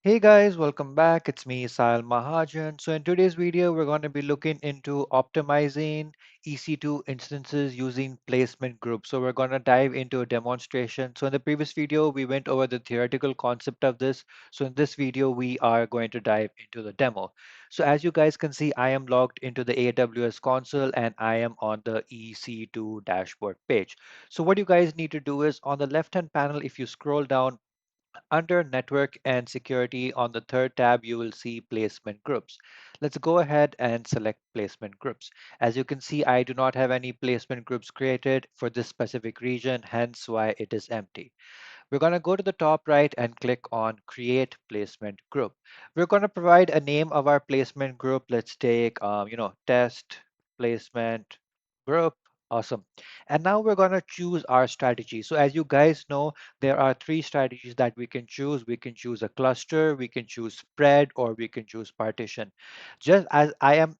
Hey guys, welcome back. It's me, Sahil Mahajan. So in today's video, we're going to be looking into optimizing EC2 instances using placement groups. So we're going to dive into a demonstration. So in the previous video, we went over the theoretical concept of this. So in this video, we are going to dive into the demo. So as you guys can see, I am logged into the AWS console and I am on the EC2 dashboard page. So what you guys need to do is on the left-hand panel, if you scroll down, under Network and Security on the third tab, you will see Placement Groups. Let's go ahead and select Placement Groups. As you can see, I do not have any placement groups created for this specific region, hence why it is empty. We're going to go to the top right and click on Create Placement Group. We're going to provide a name of our placement group. Let's take, Test Placement Group. Awesome. And now we're going to choose our strategy. So as you guys know, there are three strategies that we can choose. We can choose a cluster, we can choose spread, or we can choose partition. Just as I am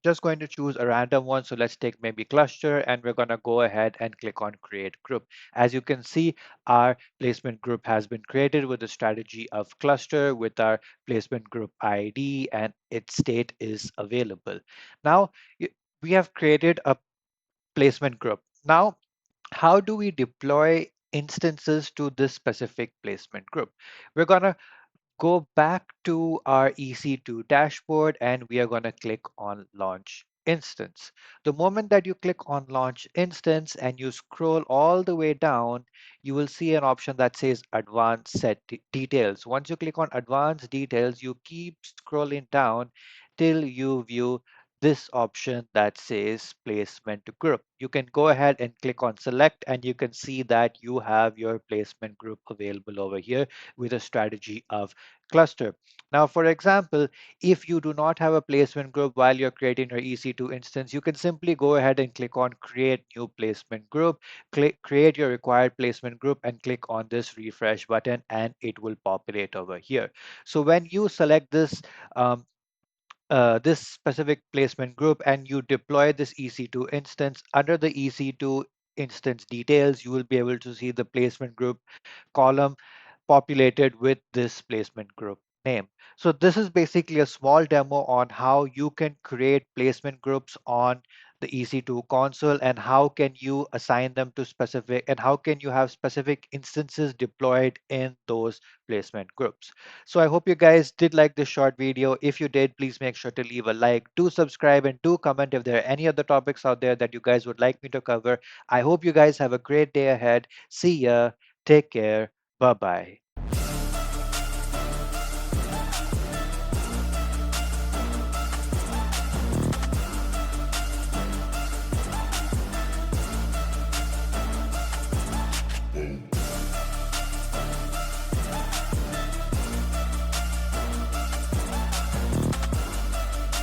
just going to choose a random one. So let's take maybe cluster, and we're going to go ahead and click on Create Group. As you can see, our placement group has been created with the strategy of cluster with our placement group ID, and its state is available. Now, we have created a placement group. Now, how do we deploy instances to this specific placement group? We're going to go back to our EC2 dashboard and we are going to click on Launch Instance. The moment that you click on Launch Instance and you scroll all the way down, you will see an option that says Advanced Set Details. Once you click on Advanced Details, you keep scrolling down till you view this option that says Placement Group. You can go ahead and click on Select and you can see that you have your placement group available over here with a strategy of cluster. Now, for example, if you do not have a placement group while you're creating your EC2 instance, you can simply go ahead and click on Create New Placement Group, create your required placement group, and click on this refresh button, and it will populate over here. So when you select um, this specific placement group and you deploy this EC2 instance under the EC2 instance details, you will be able to see the placement group column populated with this placement group name. So this is basically a small demo on how you can create placement groups on the EC2 console and how can you assign them to specific and how can you have specific instances deployed in those placement groups. So I hope you guys did like this short video. If you did, please make sure to leave a like, do subscribe, and do comment if there are any other topics out there that you guys would like me to cover. I hope you guys have a great day ahead. See ya. Take care. Bye bye.